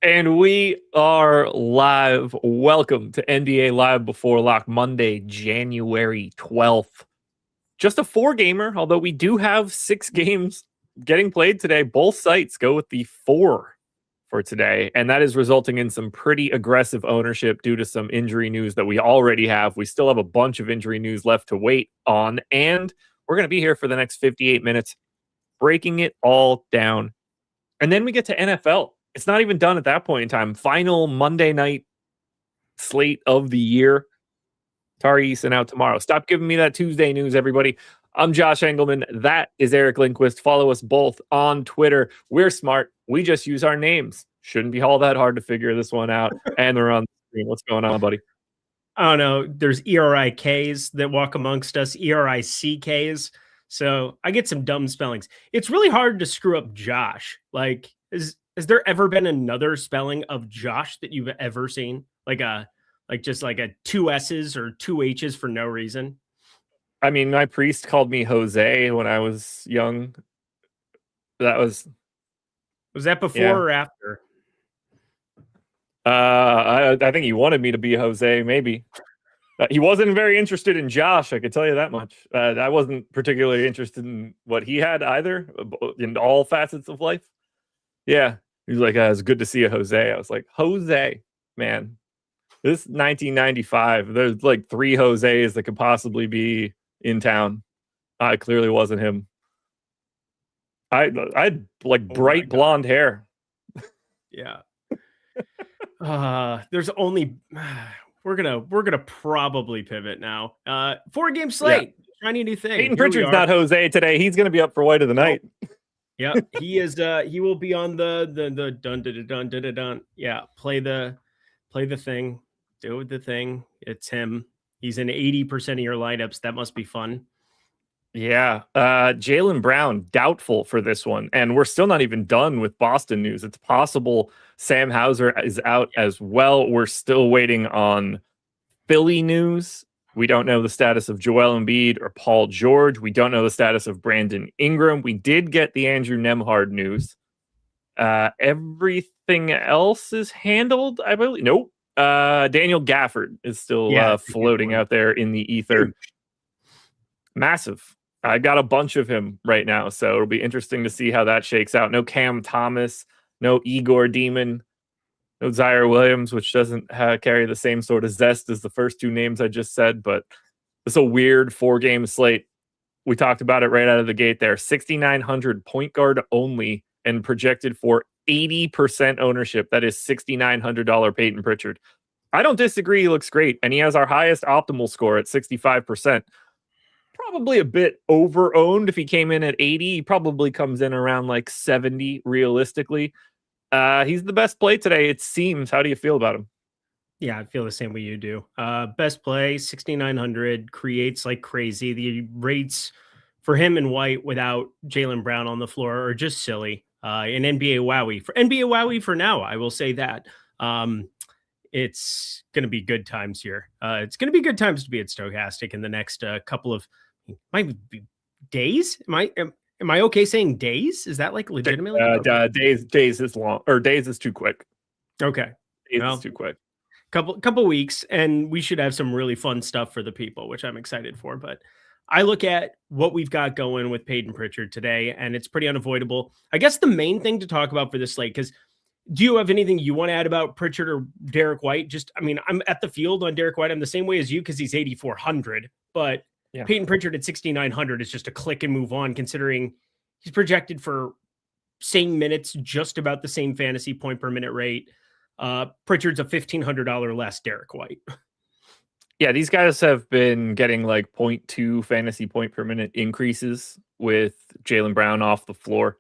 And we are live. Welcome to NBA Live Before Lock, Monday, January 12th. Just a 4-gamer, although we do have 6 games getting played today. Both sites go with the 4 for today, and that is resulting in some pretty aggressive ownership due to some injury news that we already have. We still have a bunch of injury news left to wait on, and we're going to be here for the next 58 minutes, breaking it all down. And then we get to NFL. It's not even done at that point in time. Final Monday night slate of the year. Tari Eason out tomorrow. Stop giving me that Tuesday news, everybody. I'm Josh Engleman. That is Eric Lindquist. Follow us both on Twitter. We're smart. We just use our names. Shouldn't be all that hard to figure this one out. And they're on the screen. What's going on, buddy? I don't know. There's ERIKs that walk amongst us, ERICKs. So I get some dumb spellings. It's really hard to screw up Josh. Like, has there ever been another spelling of Josh that you've ever seen? Like just a 2 S's or 2 H's for no reason? I mean, my priest called me Jose when I was young. Was that before or after? I think he wanted me to be Jose, maybe. He wasn't very interested in Josh, I could tell you that much. I wasn't particularly interested in what he had either, in all facets of life. Yeah, he was like, it's good to see you, Jose. I was like, Jose, man. This 1995, there's like 3 Jose's that could possibly be in town. I clearly wasn't him. I had like bright blonde hair. Yeah. There's only we're gonna probably pivot now. 4-game slate. Yeah. Shiny new thing. Peyton Pritchard's not Jose today. He's gonna be up for White of the Night. Yeah, he is. He will be on the dun dun dun dun dun. Yeah, play the thing. Do the thing. It's him. He's in 80% of your lineups. That must be fun. Yeah. Jaylen Brown, doubtful for this one. And we're still not even done with Boston news. It's possible Sam Hauser is out as well. We're still waiting on Philly news. We don't know the status of Joel Embiid or Paul George. We don't know the status of Brandon Ingram. We did get the Andrew Nembhard news. Everything else is handled, I believe. Nope. Daniel Gafford is still floating out there in the ether. Massive. I got a bunch of him right now, so it'll be interesting to see how that shakes out. No Cam Thomas, no Igor Demon, no Zaire Williams, which doesn't carry the same sort of zest as the first 2 names I just said, but it's a weird 4-game slate. We talked about it right out of the gate there. 6,900 point guard only and projected for 80% ownership. That is $6,900 Peyton Pritchard. I don't disagree. He looks great, and he has our highest optimal score at 65%. Probably a bit over-owned. If he came in at 80, he probably comes in around like 70 realistically. He's the best play today, it seems. How do you feel about him? Yeah, I feel the same way you do. Best play, 6,900, creates like crazy. The rates for him and White without Jaylen Brown on the floor are just silly. And NBA Wowie for now, I will say that. It's going to be good times here. It's going to be good times to be at Stochastic in the next couple of might be days. Am I okay saying days? Is that like legitimately? Days is long, or days is too quick. Okay, days is too quick. Couple weeks, and we should have some really fun stuff for the people, which I'm excited for. But I look at what we've got going with Peyton Pritchard today, and it's pretty unavoidable. I guess the main thing to talk about for this slate, because do you have anything you want to add about Pritchard or Derek White? I'm at the field on Derek White. I'm the same way as you because he's 8,400, but Peyton Pritchard at 6,900 is just a click and move on, considering he's projected for same minutes, just about the same fantasy point per minute rate. Pritchard's a $1,500 less Derek White. Yeah, these guys have been getting like 0.2 fantasy point per minute increases with Jaylen Brown off the floor.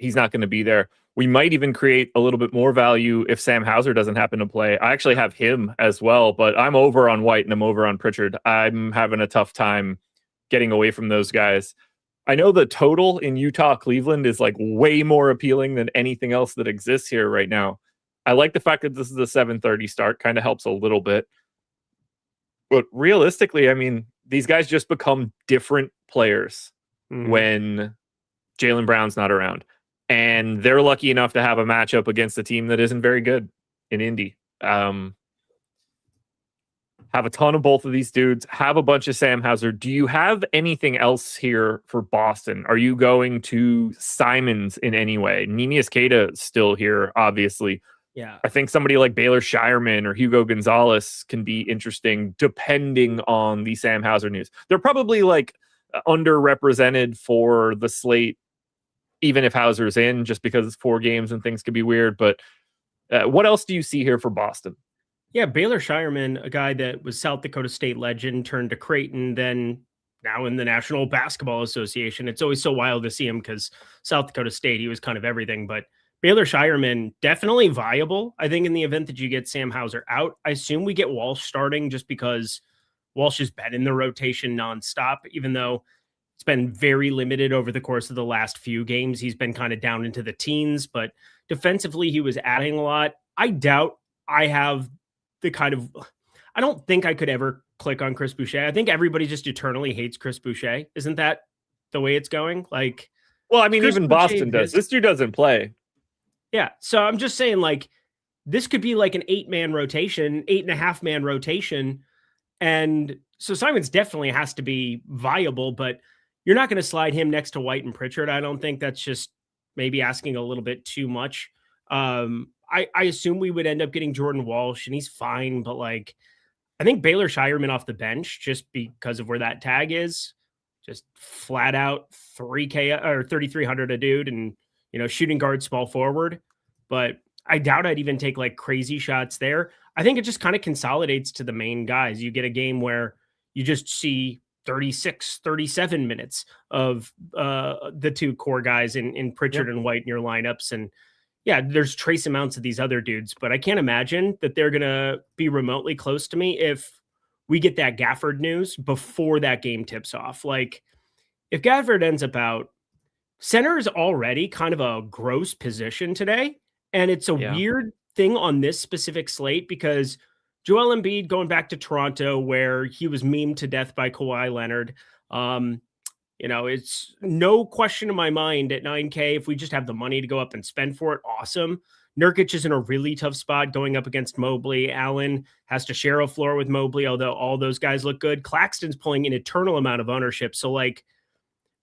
He's not going to be there. We might even create a little bit more value if Sam Hauser doesn't happen to play. I actually have him as well, but I'm over on White and I'm over on Pritchard. I'm having a tough time getting away from those guys. I know the total in Utah, Cleveland is like way more appealing than anything else that exists here right now. I like the fact that this is a 7:30 start, kind of helps a little bit. But realistically, I mean, these guys just become different players when Jaylen Brown's not around. and they're lucky enough to have a matchup against a team that isn't very good in Indy. Have a ton of both of these dudes, have a bunch of Sam Hauser. Do you have anything else here for Boston? Are you going to Simons in any way? Nemias Queta still here, obviously. Yeah. I think somebody like Baylor Shireman or Hugo Gonzalez can be interesting depending on the Sam Hauser news. They're probably like underrepresented for the slate, even if Hauser's in, just because it's 4 games and things could be weird. But what else do you see here for Boston? Yeah, Baylor Shireman, a guy that was South Dakota State legend, turned to Creighton, then now in the National Basketball Association. It's always so wild to see him because South Dakota State, he was kind of everything. But Baylor Shireman, definitely viable, I think, in the event that you get Sam Hauser out. I assume we get Walsh starting just because Walsh has been in the rotation nonstop, even though it's been very limited over the course of the last few games. He's been kind of down into the teens, but defensively, he was adding a lot. I doubt I have the kind of, I don't think I could ever click on Chris Boucher. I think everybody just eternally hates Chris Boucher. Isn't that the way it's going? Like, well, I mean, even Boston does. This dude doesn't play. Yeah. So I'm just saying, like, this could be like an 8-man rotation, 8.5-man rotation. And so Simons definitely has to be viable, but you're not going to slide him next to White and Pritchard. I don't think that's just maybe asking a little bit too much. I assume we would end up getting Jordan Walsh, and he's fine, but like, I think Baylor Shireman off the bench, just because of where that tag is, just flat out 3K or 3,300 a dude, and shooting guard, small forward. But I doubt I'd even take like crazy shots there. I think it just kind of consolidates to the main guys. You get a game where you just see 36, 37 minutes of the 2 core guys in Pritchard and White in your lineups. And yeah, there's trace amounts of these other dudes, but I can't imagine that they're going to be remotely close to me if we get that Gafford news before that game tips off. Like, if Gafford ends up out, center is already kind of a gross position today. And it's a weird thing on this specific slate because Joel Embiid going back to Toronto where he was memed to death by Kawhi Leonard. It's no question in my mind at 9K, if we just have the money to go up and spend for it, awesome. Nurkic is in a really tough spot going up against Mobley. Allen has to share a floor with Mobley, although all those guys look good. Claxton's pulling an eternal amount of ownership. So, like,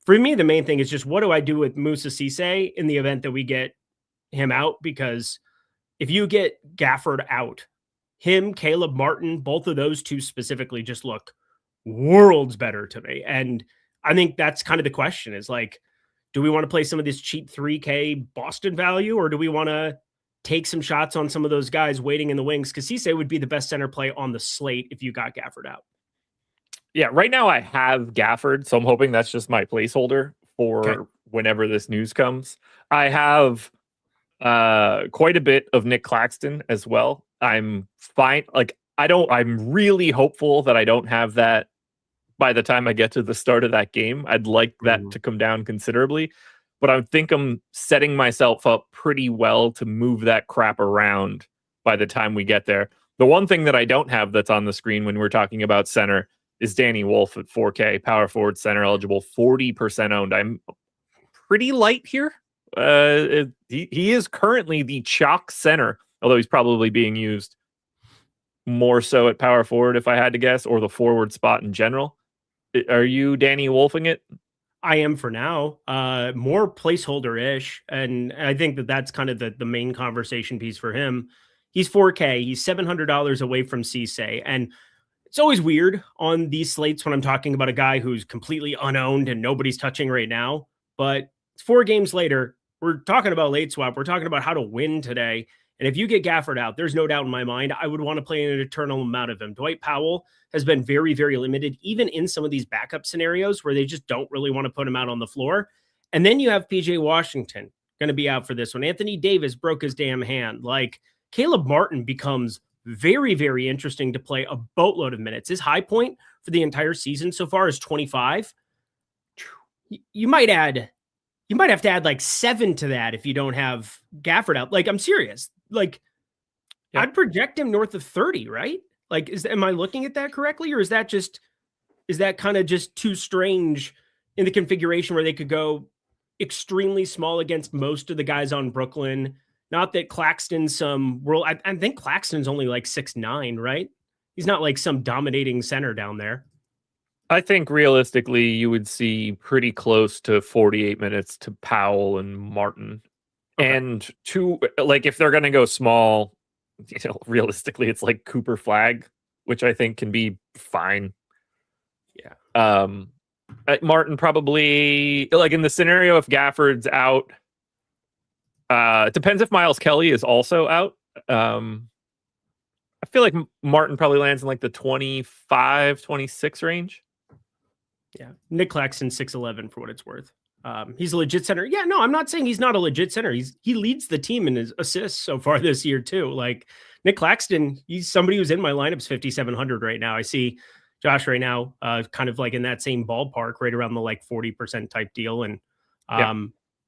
for me, the main thing is just what do I do with Moussa Cisse in the event that we get him out? Because if you get Gafford out, him, Caleb Martin, both of those two specifically just look worlds better to me. And I think that's kind of the question is like, do we want to play some of this cheap 3K Boston value, or do we want to take some shots on some of those guys waiting in the wings? Because Cisse would be the best center play on the slate if you got Gafford out. Yeah, right now I have Gafford, so I'm hoping that's just my placeholder for whenever this news comes. I have quite a bit of Nick Claxton as well. I'm fine. Like, I'm really hopeful that I don't have that by the time I get to the start of that game. I'd like that to come down considerably, but I think I'm setting myself up pretty well to move that crap around by the time we get there. The one thing that I don't have that's on the screen when we're talking about center is Danny Wolf at 4K, power forward, center eligible, 40% owned. I'm pretty light here. He is currently the chalk center, although he's probably being used more so at power forward, if I had to guess, or the forward spot in general. Are you Danny Wolfing it? I am for now. More placeholder-ish, and I think that's kind of the main conversation piece for him. He's 4K. He's $700 away from Cisse, and it's always weird on these slates when I'm talking about a guy who's completely unowned and nobody's touching right now. But it's 4 games later. We're talking about late swap. We're talking about how to win today. And if you get Gafford out, there's no doubt in my mind, I would want to play an eternal amount of him. Dwight Powell has been very, very limited, even in some of these backup scenarios where they just don't really want to put him out on the floor. And then you have PJ Washington going to be out for this one. Anthony Davis broke his damn hand. Like, Caleb Martin becomes very, very interesting to play a boatload of minutes. His high point for the entire season so far is 25. You might have to add like 7 to that if you don't have Gafford out. Like, I'm serious. Like, I'd project him north of 30, right? Like, am I looking at that correctly? Or is that kind of just too strange in the configuration where they could go extremely small against most of the guys on Brooklyn. Not that Claxton's some world. I think Claxton's only like 6'9", right? He's not like some dominating center down there. I think realistically, you would see pretty close to 48 minutes to Powell and Martin. Okay. And if they're going to go small, realistically, it's like Cooper Flag, which I think can be fine. Yeah. Martin probably, like in the scenario if Gafford's out, it depends if Miles Kelly is also out. I feel like Martin probably lands in like the 25, 26 range. Yeah. Nick Claxton, 6'11" for what it's worth. He's a legit center. Yeah, no, I'm not saying he's not a legit center. He leads the team in his assists so far this year too. Like Nick Claxton, he's somebody who's in my lineups 5,700 right now. I see Josh right now, kind of like in that same ballpark, right around the like 40% type deal. And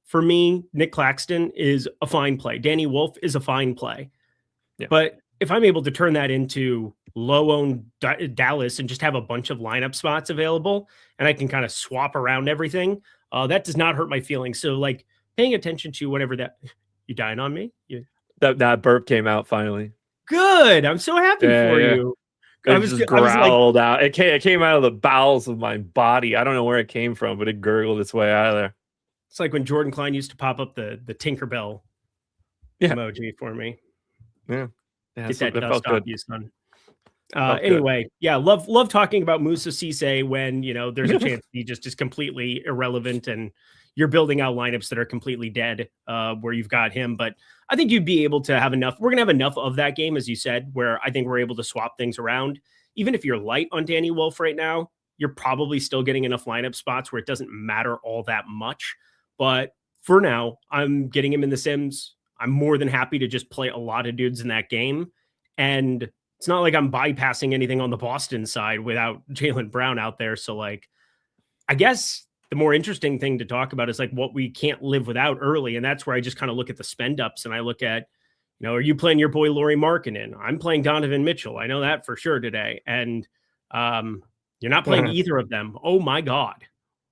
for me, Nick Claxton is a fine play. Danny Wolf is a fine play. Yeah. But if I'm able to turn that into low-owned Dallas and just have a bunch of lineup spots available, and I can kind of swap around everything, that does not hurt my feelings. So, like, paying attention to whatever that... You dying on me? That burp came out finally. Good. I'm so happy for you. It just growled out. It came out of the bowels of my body. I don't know where it came from, but it gurgled its way out of there. It's like when Jordan Klein used to pop up the Tinkerbell emoji for me. Yeah. Get that dust off you, son. Anyway, love talking about Moussa Cisse when, there's a chance he just is completely irrelevant and you're building out lineups that are completely dead where you've got him. But I think you'd be able to have enough. We're going to have enough of that game, as you said, where I think we're able to swap things around. Even if you're light on Danny Wolf right now, you're probably still getting enough lineup spots where it doesn't matter all that much. But for now, I'm getting him in the Sims. I'm more than happy to just play a lot of dudes in that game. And it's not like I'm bypassing anything on the Boston side without Jaylen Brown out there. So, like, I guess the more interesting thing to talk about is like what we can't live without early. And that's where I just kind of look at the spend ups and I look at, are you playing your boy Lauri Markkanen? I'm playing Donovan Mitchell. I know that for sure today. And you're not playing either of them. Oh my God.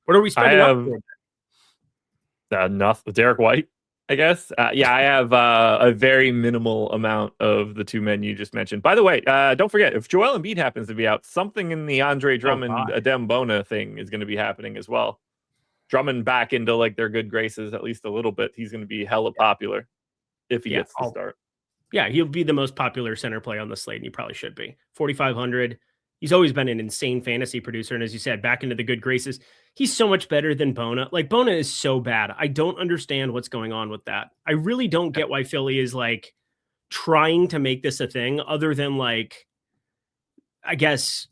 What are we spending up for? Enough with Derek White, I guess. I have a very minimal amount of the two men you just mentioned. By the way, don't forget, if Joel Embiid happens to be out, something in the Andre Drummond, Adem Bona thing is going to be happening as well. Drummond back into like their good graces, at least a little bit. He's going to be hella popular if he gets to start. Yeah, he'll be the most popular center play on the slate, and he probably should be. 4,500. He's always been an insane fantasy producer. And as you said, back into the good graces. He's so much better than Bona. Like, Bona is so bad. I don't understand what's going on with that. I really don't get why Philly is like trying to make this a thing other than like, I guess,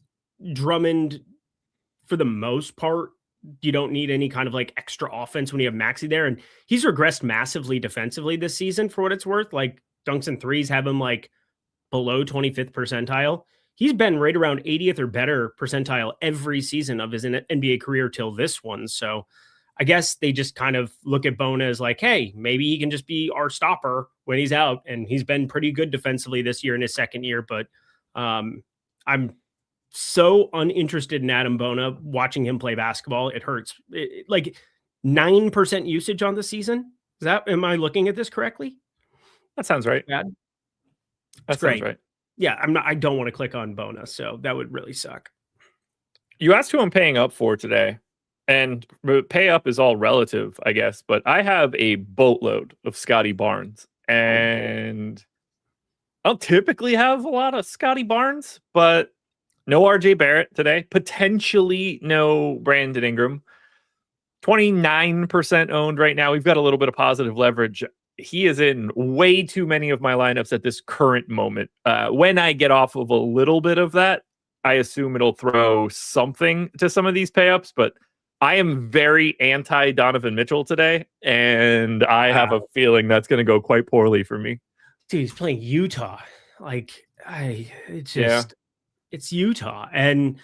Drummond for the most part. You don't need any kind of like extra offense when you have Maxey there. And he's regressed massively defensively this season for what it's worth. Like, dunks and threes have him like below 25th percentile. He's been right around 80th or better percentile every season of his NBA career till this one. So I guess they just kind of look at Bona as like, hey, maybe he can just be our stopper when he's out. And he's been pretty good defensively this year in his second year. But I'm so uninterested in Adam Bona watching him play basketball. It hurts. Like 9% usage on the season. Am I looking at this correctly? That sounds right. Bad. That sounds right. Yeah, I don't want to click on Bona, so that would really suck. You asked who I'm paying up for today, and pay up is all relative, I guess, but I have a boatload of Scotty Barnes, and I don't typically have a lot of Scotty Barnes, but no RJ Barrett today, potentially no Brandon Ingram, 29% owned right now. We've got a little bit of positive leverage. He is in way too many of my lineups at this current moment. When I get off of a little bit of that, I assume it'll throw something to some of these payups, but I am very anti Donovan Mitchell today, and I have a feeling that's going to go quite poorly for me. Dude, he's playing Utah. It's Utah. And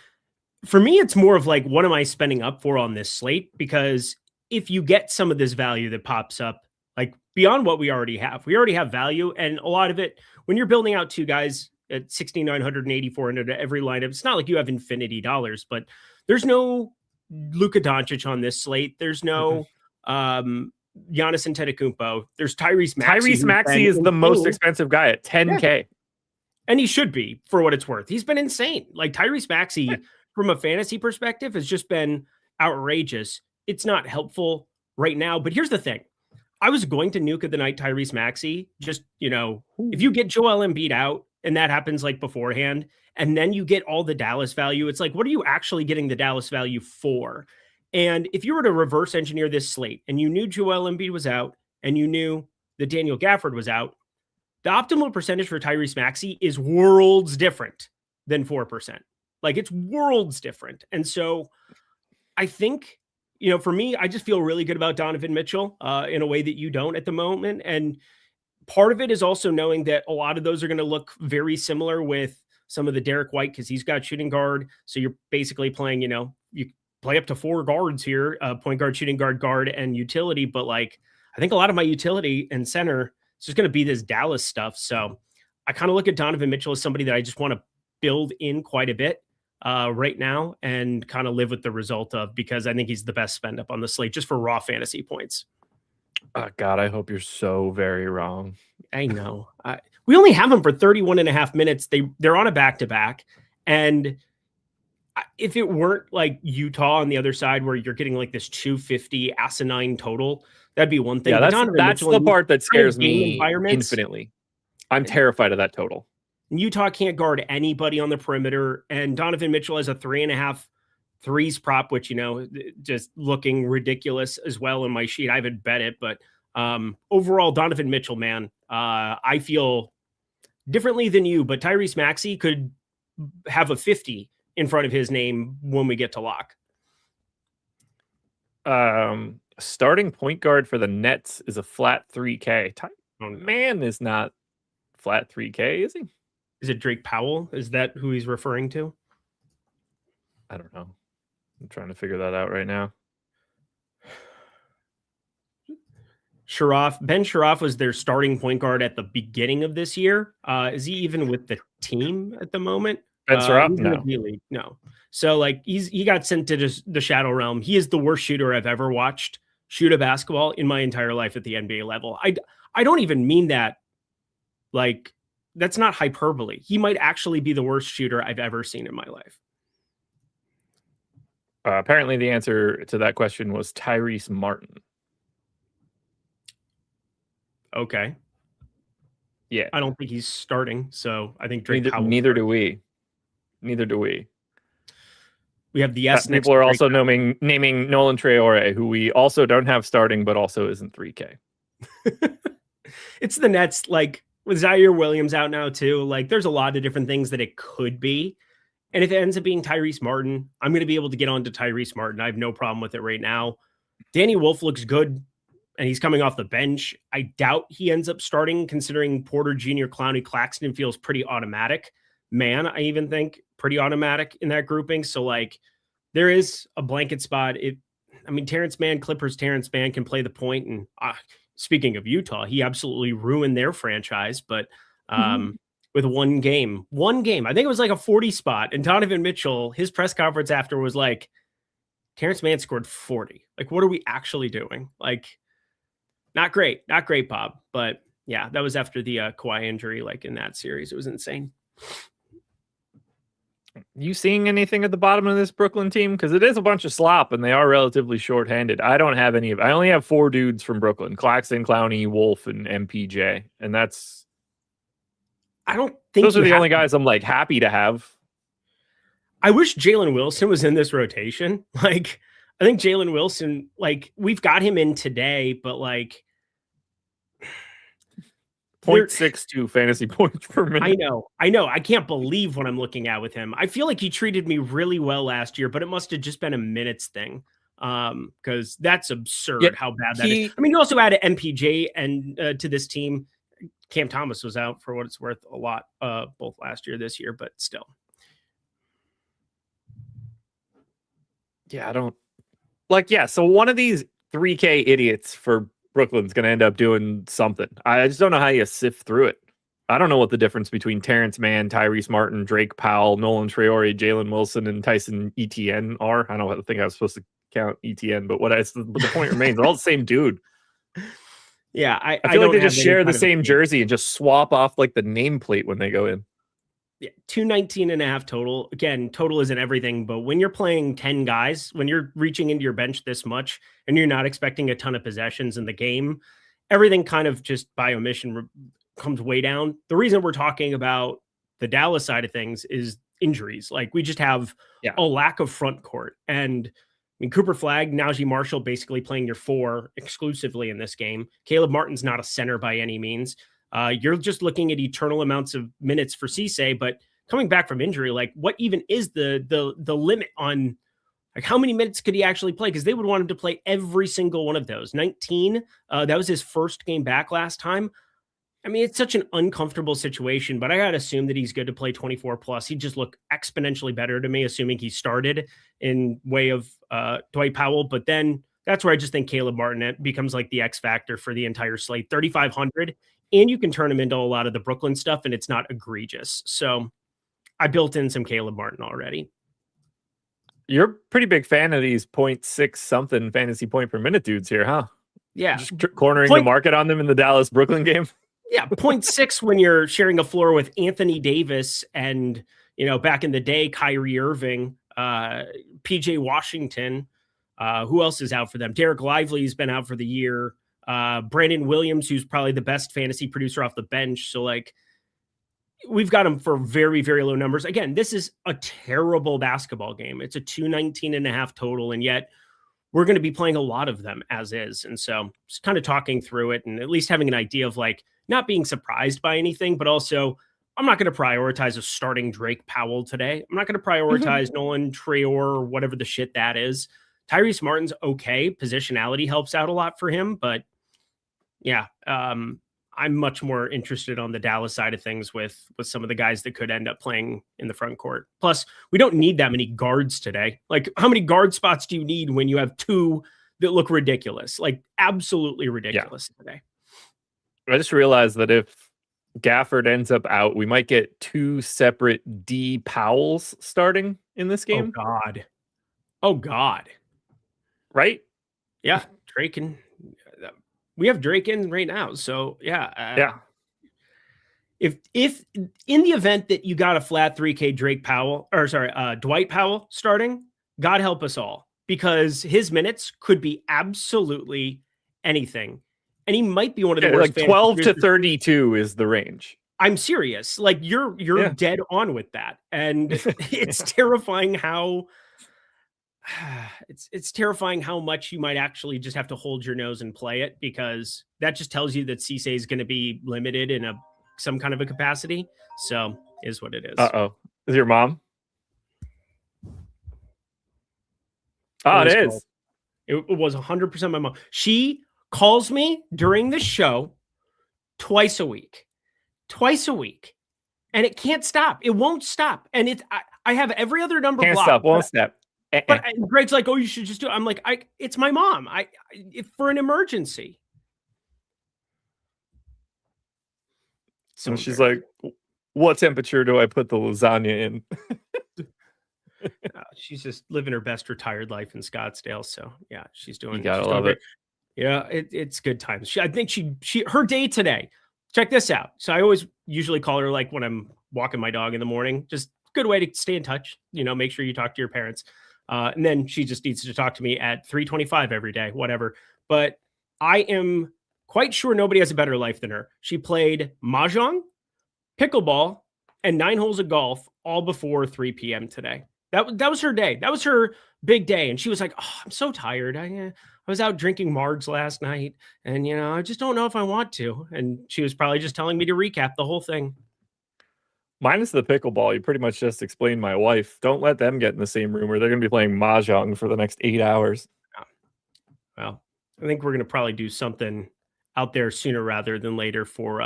for me, it's more of like, what am I spending up for on this slate? Because if you get some of this value that pops up, like beyond what we already have value. And a lot of it, when you're building out two guys at 6,900 and 8,400 at every lineup, it's not like you have infinity dollars, but there's no Luka Doncic on this slate. There's no Giannis Antetokounmpo. There's Tyrese Maxey. Tyrese Maxey is the most expensive guy at 10K. Yeah. And he should be, for what it's worth. He's been insane. Like Tyrese Maxey, from a fantasy perspective, has just been outrageous. It's not helpful right now. But here's the thing. I was going to nuke of the night Tyrese Maxey. Just, if you get Joel Embiid out and that happens like beforehand, and then you get all the Dallas value, it's like, what are you actually getting the Dallas value for? And if you were to reverse engineer this slate and you knew Joel Embiid was out and you knew that Daniel Gafford was out, the optimal percentage for Tyrese Maxey is worlds different than 4%. Like it's worlds different. And so I think, for me, I just feel really good about Donovan Mitchell in a way that you don't at the moment. And part of it is also knowing that a lot of those are going to look very similar with some of the Derek White, because he's got shooting guard. So you're basically playing, you play up to 4 guards here, point guard, shooting guard, and utility. But like, I think a lot of my utility and center, it's just going to be this Dallas stuff. So I kind of look at Donovan Mitchell as somebody that I just want to build in quite a bit right now and kind of live with the result of, because I think he's the best spend up on the slate just for raw fantasy points. God, I hope you're so very wrong. I know. We only have them for 31 and a half minutes. They're on a back-to-back. And if it weren't like Utah on the other side where you're getting like this 250 asinine total, that'd be one thing. Yeah, that's the part that scares me infinitely. I'm terrified of that total. Utah can't guard anybody on the perimeter, and Donovan Mitchell has a 3.5 threes prop, which, just looking ridiculous as well in my sheet. I haven't bet it, but overall, Donovan Mitchell, man, I feel differently than you, but Tyrese Maxey could have a 50 in front of his name when we get to lock. Starting point guard for the Nets is a flat 3K. Man is not flat 3K, is he? Is it Drake Powell? Is that who he's referring to? I don't know. I'm trying to figure that out right now. Ben Sharaf was their starting point guard at the beginning of this year. Is he even with the team at the moment? Ben Sharaf? No. So like he got sent to the Shadow Realm. He is the worst shooter I've ever watched shoot a basketball in my entire life at the NBA level. I don't even mean that. Like, that's not hyperbole. He might actually be the worst shooter I've ever seen in my life. Apparently the answer to that question was Tyrese Martin. Okay. Yeah. I don't think he's starting, so I think Drake neither do we. Neither do we. We have the S. People are also naming Nolan Traore, who we also don't have starting, but also isn't 3K. It's the Nets, like, with Zaire Williams out now too. Like, there's a lot of different things that it could be. And if it ends up being Tyrese Martin, I'm going to be able to get on to Tyrese Martin. I have no problem with it right now. Danny Wolf looks good, and he's coming off the bench. I doubt he ends up starting, considering Porter Jr., Clowney, Claxton feels pretty automatic. Man, I even think pretty automatic in that grouping. So, like, there is a blanket spot. Terrence Mann, Clippers Terrence Mann can play the point. And speaking of Utah, he absolutely ruined their franchise. But with one game, I think it was like a 40 spot. And Donovan Mitchell, his press conference after was like, Terrence Mann scored 40. Like, what are we actually doing? Like, not great, Bob. But yeah, that was after the Kawhi injury, like in that series. It was insane. You seeing anything at the bottom of this Brooklyn team? Because it is a bunch of slop, and they are relatively shorthanded. I don't have any of. I only have 4 dudes from Brooklyn: Claxton, Clowney, Wolf, and MPJ. And that's. I don't think those are the only guys I'm like happy to have. I wish Jalen Wilson was in this rotation. Like, I think Jalen Wilson, like, we've got him in today, but like. 0.62 fantasy points per minute. I know. I can't believe what I'm looking at with him. I feel like he treated me really well last year, but it must have just been a minutes thing. Because that's absurd how bad that is. I mean, you also added MPJ and to this team. Cam Thomas was out for what it's worth a lot, both last year, this year, but still. Yeah, I don't like, so one of these 3K idiots for Brooklyn's going to end up doing something. I just don't know how you sift through it. I don't know what the difference between Terrence Mann, Tyrese Martin, Drake Powell, Nolan Traore, Jalen Wilson, and Tyson Etienne are. I don't think I was supposed to count ETN, but the point remains, they're all the same dude. Yeah, I feel like they just share the same jersey and just swap off like the nameplate when they go in. Yeah, 219.5 total. Again, total isn't everything, but when you're playing 10 guys, when you're reaching into your bench this much and you're not expecting a ton of possessions in the game, everything kind of just by omission comes way down. The reason we're talking about the Dallas side of things is injuries. Like we just have a lack of front court. And I mean, Cooper Flagg, Najee Marshall basically playing your 4 exclusively in this game. Caleb Martin's not a center by any means. You're just looking at eternal amounts of minutes for Cisse, but coming back from injury, like what even is the limit on like how many minutes could he actually play? Because they would want him to play every single one of those. 19, that was his first game back last time. I mean, it's such an uncomfortable situation, but I got to assume that he's good to play 24 plus. He'd just look exponentially better to me, assuming he started in way of Dwight Powell. But then that's where I just think Caleb Martin becomes like the X factor for the entire slate. 3,500. And you can turn him into a lot of the Brooklyn stuff, and it's not egregious. So I built in some Caleb Martin already. You're a pretty big fan of these 0.6 something fantasy point per minute dudes here, huh? Yeah. Just cornering the market on them in the Dallas Brooklyn game. Yeah. 0.6 when you're sharing a floor with Anthony Davis and, back in the day, Kyrie Irving, PJ Washington. Who else is out for them? Derek Lively's been out for the year. Brandon Williams, who's probably the best fantasy producer off the bench. So like we've got him for very, very low numbers. Again, this is a terrible basketball game. It's a 219.5 total. And yet we're going to be playing a lot of them as is. And so just kind of talking through it and at least having an idea of like not being surprised by anything, but also I'm not going to prioritize a starting Drake Powell today. I'm not going to prioritize Nolan Traore or whatever the shit that is. Tyrese Martin's okay. Positionality helps out a lot for him, but yeah, I'm much more interested on the Dallas side of things with some of the guys that could end up playing in the front court. Plus, we don't need that many guards today. Like, how many guard spots do you need when you have 2 that look ridiculous? Like, absolutely ridiculous today. I just realized that if Gafford ends up out, we might get 2 separate D Powells starting in this game. Oh, God. Right? Yeah, Drake and... We have Drake in right now. So yeah. If in the event that you got a flat 3K Dwight Powell starting, God help us all, because his minutes could be absolutely anything. And he might be one of the worst. Like 12 to 32 is the range. I'm serious. Like you're dead on with that. And it's terrifying how it's terrifying how much you might actually just have to hold your nose and play it, because that just tells you that Cisse is going to be limited in some kind of a capacity. So is what it is. Uh-oh. Is your mom? Oh, it is. It was 100% my mom. She calls me during the show twice a week, and it can't stop. It won't stop. And I have every other number blocked. Can't stop. Won't stop. But Greg's like, oh, you should just do it. I'm like, it's my mom. For an emergency. So she's like, what temperature do I put the lasagna in? She's just living her best retired life in Scottsdale. So yeah, she's doing. You gotta love it. Yeah, it's good times. I think her day today. Check this out. So I always usually call her like when I'm walking my dog in the morning. Just good way to stay in touch. Make sure you talk to your parents. And then she just needs to talk to me at 3:25 every day, whatever. But I am quite sure nobody has a better life than her. She played mahjong, pickleball, and 9 holes of golf all before 3 p.m. today. That was her day. That was her big day. And she was like, oh, I'm so tired. I was out drinking margs last night, and I just don't know if I want to. And she was probably just telling me to recap the whole thing. Minus the pickleball, you pretty much just explained my wife. Don't let them get in the same room where they're going to be playing mahjong for the next 8 hours. Well, I think we're going to probably do something out there sooner rather than later for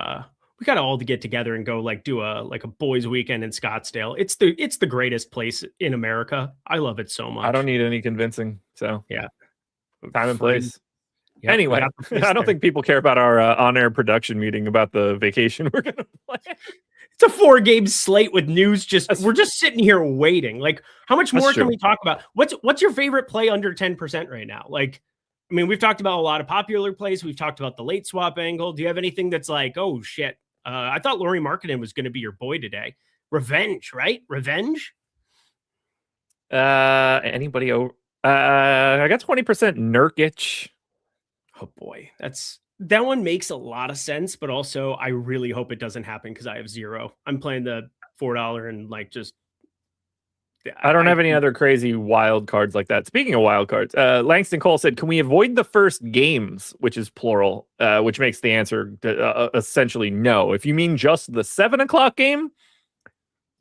we got to all to get together and go do a boys weekend in Scottsdale. It's the greatest place in America. I love it so much. I don't need any convincing. So yeah, time and place. Yep, anyway, I don't think people care about our on-air production meeting about the vacation we're going to play. It's a 4-game slate with news. That's- We're just sitting here waiting. Like, how much more can true. we talk about? What's your favorite play under 10% right now? Like, I mean, we've talked about a lot of popular plays. We've talked about the late swap angle. Do you have anything that's like, oh shit? I thought Lauri Markkanen was going to be your boy today. Revenge, right? Revenge. Anybody over? I got 20% Nurkic. Oh boy, that one makes a lot of sense, but also I really hope it doesn't happen because I have 0. I'm playing the $4 and like just. I don't have any other crazy wild cards like that. Speaking of wild cards, Langston Cole said, "Can we avoid the first games?" Which is plural, which makes the answer essentially no. If you mean just the 7:00 game,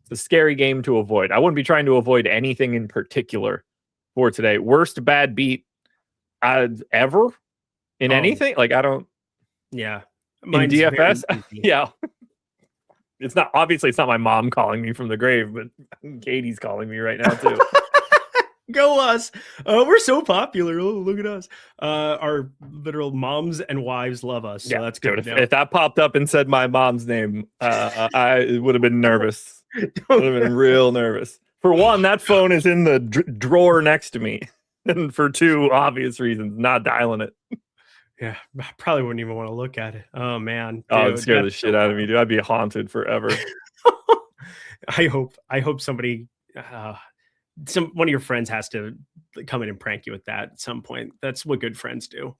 it's a scary game to avoid. I wouldn't be trying to avoid anything in particular for today. Worst bad beat ever in anything. Like I don't. Yeah. In DFS, yeah. It's not my mom calling me from the grave, but Katie's calling me right now too. Go us. We're so popular. Oh, look at us. Our literal moms and wives love us. So that's good. Dude, if that popped up and said my mom's name, I would have been nervous. Would have been real nervous. For one, that phone is in the drawer next to me. And for two obvious reasons, not dialing it. Yeah, I probably wouldn't even want to look at it. Oh man. Dude, it'd scare the shit out of me, dude. I'd be haunted forever. I hope somebody one of your friends has to come in and prank you with that at some point. That's what good friends do.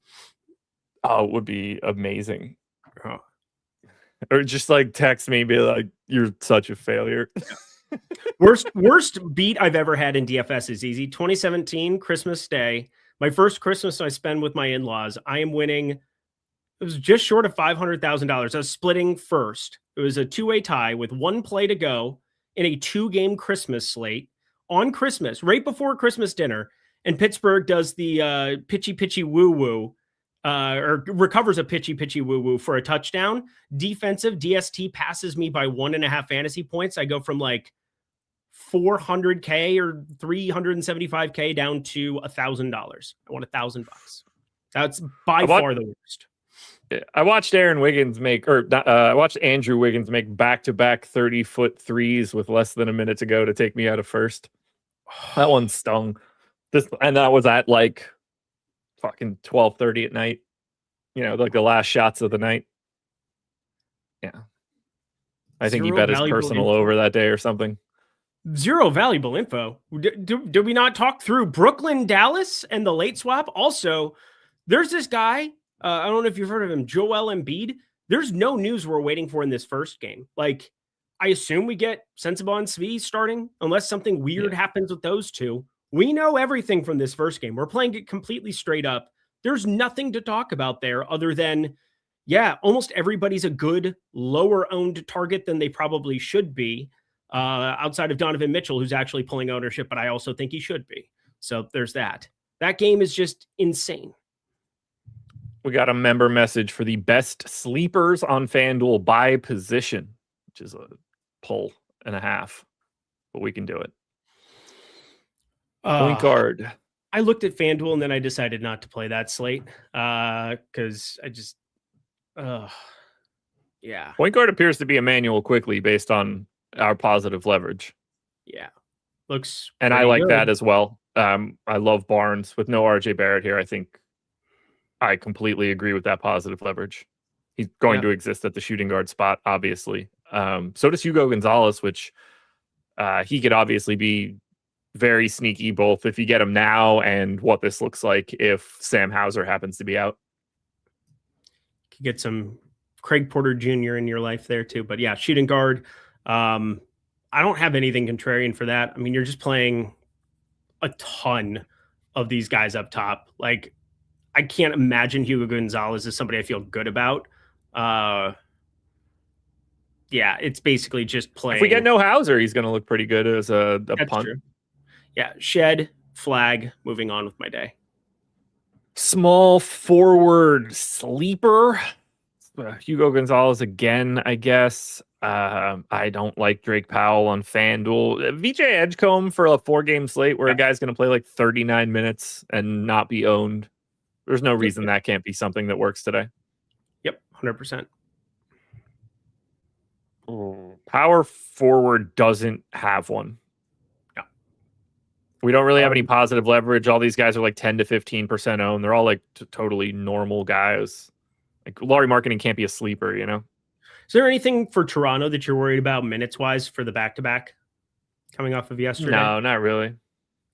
Oh, it would be amazing. Oh. Or just like text me, be like, "You're such a failure." Worst beat I've ever had in DFS is easy. 2017 Christmas Day. My first Christmas I spend with my in-laws. I am winning. It was just short of $500,000. I was splitting first. It was a 2-way tie with 1 play to go in a 2-game Christmas slate on Christmas, right before Christmas dinner. And Pittsburgh does the pitchy woo-woo, or recovers a pitchy woo-woo for a touchdown. Defensive DST passes me by 1.5 fantasy points. I go from like $400K or $375K down to $1,000. I want $1,000. That's by far the worst. I watched Andrew Wiggins make back-to-back 30-foot threes with less than a minute to go to take me out of first. That one stung. And that was at like fucking 12:30 at night. You know, like the last shots of the night. Yeah. I think he bet his personal over that day or something. Zero valuable info. Did we not talk through Brooklyn, Dallas, and the late swap? Also, there's this guy. I don't know if you've heard of him, Joel Embiid. There's no news we're waiting for in this first game. Like, I assume we get Sensabaugh and Svi starting, unless something weird happens with those two. We know everything from this first game. We're playing it completely straight up. There's nothing to talk about there other than, almost everybody's a good lower-owned target than they probably should be. Outside of Donovan Mitchell, who's actually pulling ownership, but I also think he should be. So there's that. That game is just insane. We got a member message for the best sleepers on FanDuel by position, which is a pull and a half, but we can do it. Point guard. I looked at FanDuel and then I decided not to play that slate because I just, Point guard appears to be Emmanuel Quickly based on our positive leverage. Yeah. Looks and I like that as well. I love Barnes with no RJ Barrett here. I think I completely agree with that positive leverage. He's going to exist at the shooting guard spot, obviously. So does Hugo Gonzalez, which he could obviously be very sneaky, both if you get him now and what this looks like if Sam Hauser happens to be out. Could get some Craig Porter Jr. in your life there too. But shooting guard. I don't have anything contrarian for that. I mean, you're just playing a ton of these guys up top. Like, I can't imagine Hugo Gonzalez is somebody I feel good about. It's basically just playing. If we get no Hauser, he's going to look pretty good as a punt. True. Yeah, shed, flag, moving on with my day. Small forward sleeper. Hugo Gonzalez again, I guess. I don't like Drake Powell on FanDuel. VJ Edgecombe for a 4-game slate where a guy's going to play like 39 minutes and not be owned. There's no reason that can't be something that works today. Yep, 100%. Power forward doesn't have one. No. We don't really have any positive leverage. All these guys are like 10 to 15% owned. They're all like totally normal guys. Like Laurie Marketing can't be a sleeper, you know? Is there anything for Toronto that you're worried about minutes wise for the back-to-back coming off of yesterday? No, not really.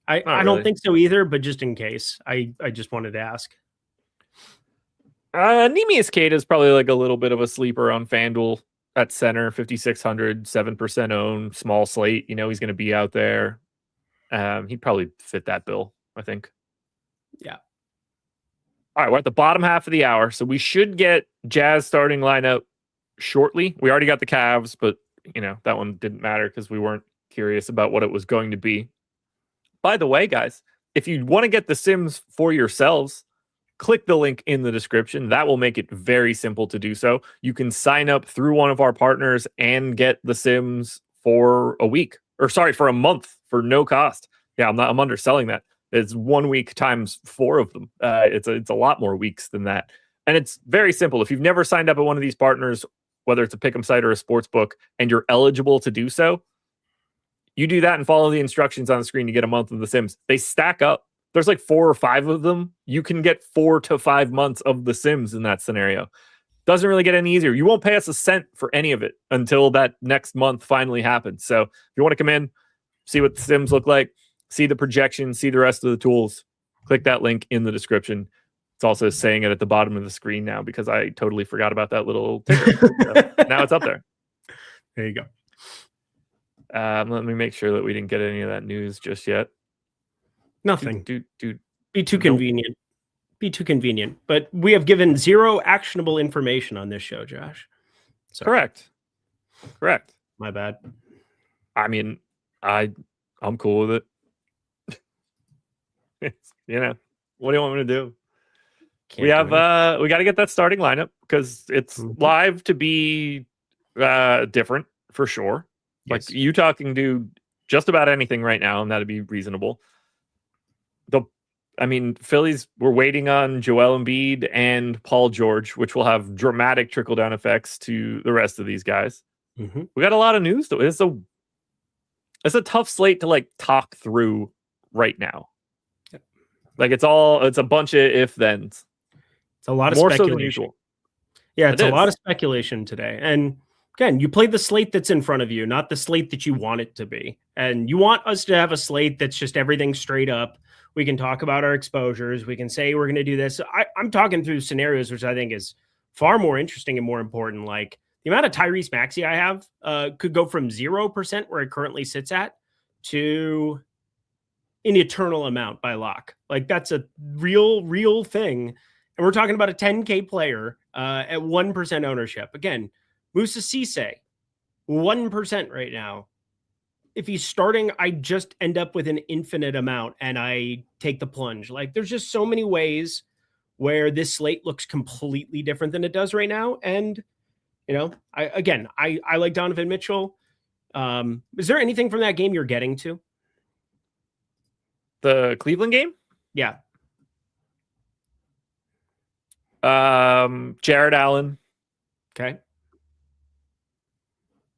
I don't think so either, but just in case, I just wanted to ask. Neemias Queta is probably like a little bit of a sleeper on FanDuel at center, 5,600, 7% owned, small slate. You know, he's going to be out there. He'd probably fit that bill, I think. Yeah. All right, we're at the bottom half of the hour, so we should get Jazz starting lineup shortly. We already got the Cavs, but you know that one didn't matter because we weren't curious about what it was going to be. By the way, guys, if you want to get the Sims for yourselves, click the link in the description. That will make it very simple to do so. You can sign up through one of our partners and get the Sims for a week, or sorry, for a month for no cost. Yeah, I'm underselling that. It's 1 week times 4 of them. It's a lot more weeks than that. And it's very simple. If you've never signed up at one of these partners, whether it's a pick'em site or a sports book, and you're eligible to do so, you do that and follow the instructions on the screen. You get a month of the Sims. They stack up. There's like 4 or 5 of them. You can get 4 to 5 months of the Sims in that scenario. Doesn't really get any easier. You won't pay us a cent for any of it until that next month finally happens. So if you want to come in, see what the Sims look like, see the projection, see the rest of the tools, click that link in the description. It's also saying it at the bottom of the screen now because I totally forgot about that little ticker. So now it's up there. There you go. Let me make sure that we didn't get any of that news just yet. Nothing. Be too Nope. convenient. Be too convenient. But we have given 0 actionable information on this show, Josh. Sorry. Correct. My bad. I mean, I'm cool with it. You know, what do you want me to do? We got to get that starting lineup because it's live to be different for sure. Yes. Like Utah can do just about anything right now, and that'd be reasonable. Phillies, we're waiting on Joel Embiid and Paul George, which will have dramatic trickle-down effects to the rest of these guys. We got a lot of news, though. It's a tough slate to like talk through right now. Yep. Like it's a bunch of if-thens. It's a lot of more speculation. So than usual. Yeah, it's a lot of speculation today. And again, you played the slate that's in front of you, not the slate that you want it to be. And you want us to have a slate that's just everything straight up. We can talk about our exposures. We can say we're going to do this. I'm talking through scenarios, which I think is far more interesting and more important. Like the amount of Tyrese Maxey I have could go from 0% where it currently sits at to an eternal amount by lock. Like that's a real thing. And we're talking about a 10K player at 1% ownership. Again, Moussa Cisse, 1% right now. If he's starting, I just end up with an infinite amount and I take the plunge. Like there's just so many ways where this slate looks completely different than it does right now. And, you know, I like Donovan Mitchell. Is there anything from that game you're getting to? The Cleveland game? Yeah. Jared Allen. Okay.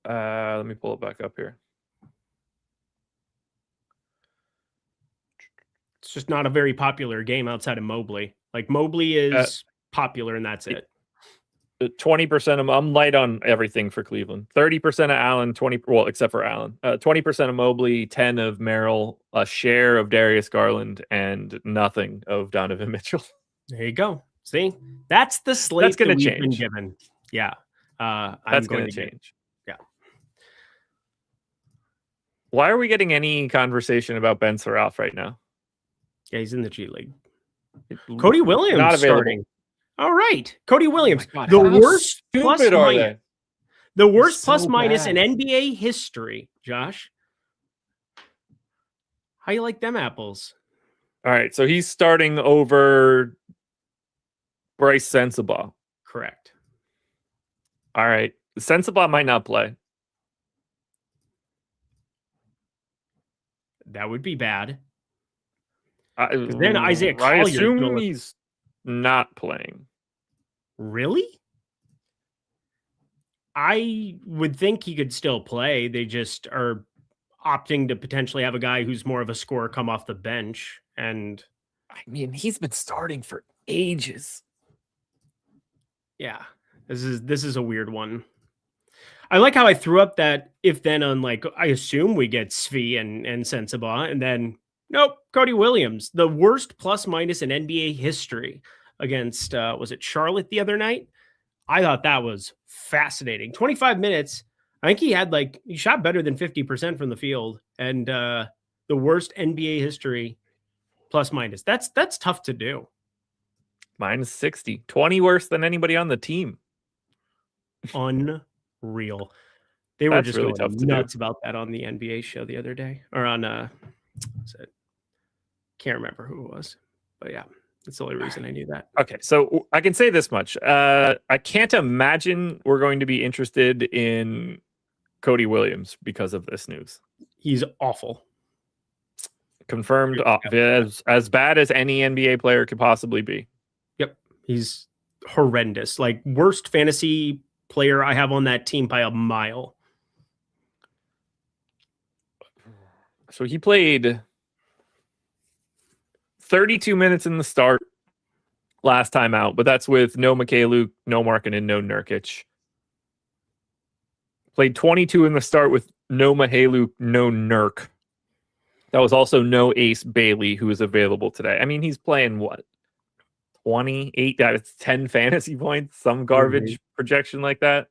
Let me pull it back up here. It's just not a very popular game outside of Mobley. Like Mobley is popular and that's it. 20% I'm light on everything for Cleveland. 30% of Allen, except for Allen. 20% of Mobley, 10 of Merrill, a share of Darius Garland, and nothing of Donovan Mitchell. There you go. See, that's the slate that's going to change. Been given. Yeah, that's going to change. Yeah. Why are we getting any conversation about Ben Surratt right now? Yeah, he's in the G League. Cody Williams not available. Starting. All right, Cody Williams, God, the worst plus minus. The worst so plus minus in bad. NBA history. Josh, how you like them apples? All right, so he's starting over Bryce Sensabaugh. Correct. All right, Sensabaugh might not play. That would be bad. Then Isaiah Collier. I assume he's not playing. Really? I would think he could still play. They just are opting to potentially have a guy who's more of a scorer come off the bench. And I mean, he's been starting for ages. yeah, this is a weird one. I like how I threw up that if then on like I assume we get Svi and Sensabaugh, and then nope, Cody Williams, the worst plus minus in NBA history against was it Charlotte the other night? I thought that was fascinating. 25 minutes. I think he shot better than 50% from the field, and the worst NBA history plus minus. That's tough to do. Minus 60, 20 worse than anybody on the team. Unreal. They were That's just really going tough to nuts do. about that on the NBA show the other day, or on can't remember who it was, but yeah, that's the only reason I knew that. Okay, so I can say this much: I can't imagine we're going to be interested in Cody Williams because of this news. He's awful. Confirmed, as bad as any NBA player could possibly be. Yep, he's horrendous. Like worst fantasy player I have on that team by a mile. So he played 32 minutes in the start last time out, but that's with no Mikhailuk, no Markkanen, no Nurkic. Played 22 in the start with no Mikhailuk, no Nurk. That was also no Ace Bailey, who is available today. I mean, he's playing what? 28, 10 fantasy points, some garbage projection like that.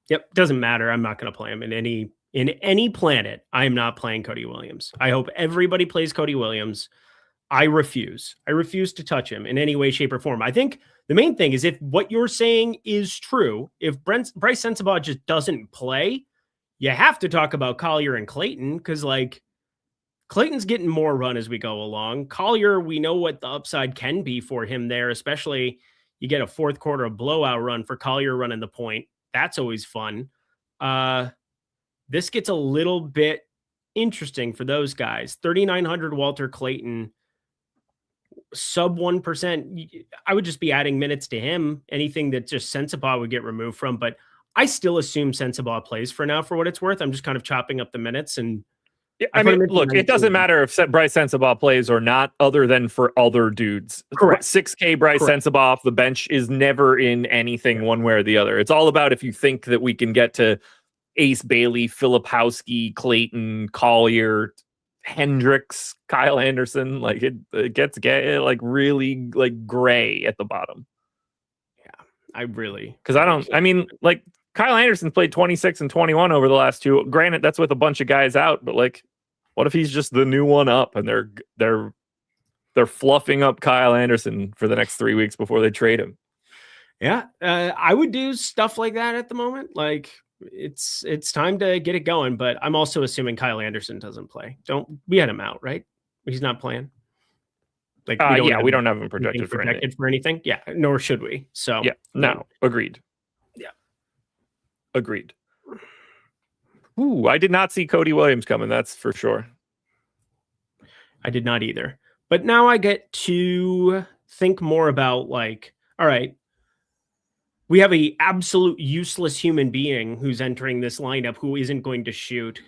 Yep, doesn't matter. I'm not going to play him in any planet. I am not playing Cody Williams. I hope everybody plays Cody Williams. I refuse. I refuse to touch him in any way, shape, or form. I think the main thing is if what you're saying is true, if Bryce Sensabaugh just doesn't play, you have to talk about Collier and Clayton because, like, Clayton's getting more run as we go along. Collier, we know what the upside can be for him there, especially you get a fourth quarter blowout run for Collier running the point. That's always fun. This gets a little bit interesting for those guys. 3,900 Walter Clayton, sub 1%. I would just be adding minutes to him. Anything that just Sensabaugh would get removed from, but I still assume Sensabaugh plays for now for what it's worth. I'm just kind of chopping up the minutes and yeah, I mean, look, it doesn't matter if Bryce Sensabaugh plays or not, other than for other dudes. Correct. 6K Bryce Sensabaugh off the bench is never in anything one way or the other. It's all about if you think that we can get to Ace Bailey, Filipowski, Clayton, Collier, Hendricks, Kyle Anderson. Like it gets like really like gray at the bottom. Yeah, because I mean, like Kyle Anderson played 26 and 21 over the last two. Granted, that's with a bunch of guys out, but like, what if he's just the new one up and they're fluffing up Kyle Anderson for the next 3 weeks before they trade him? Yeah, I would do stuff like that at the moment. Like it's time to get it going, but I'm also assuming Kyle Anderson doesn't play. We had him out, right? He's not playing. Like we don't have him projected for anything. Yeah, nor should we. So yeah, no, agreed. Yeah. Agreed. Ooh, I did not see Cody Williams coming. That's for sure. I did not either. But now I get to think more about like, all right, we have a absolute useless human being who's entering this lineup who isn't going to shoot.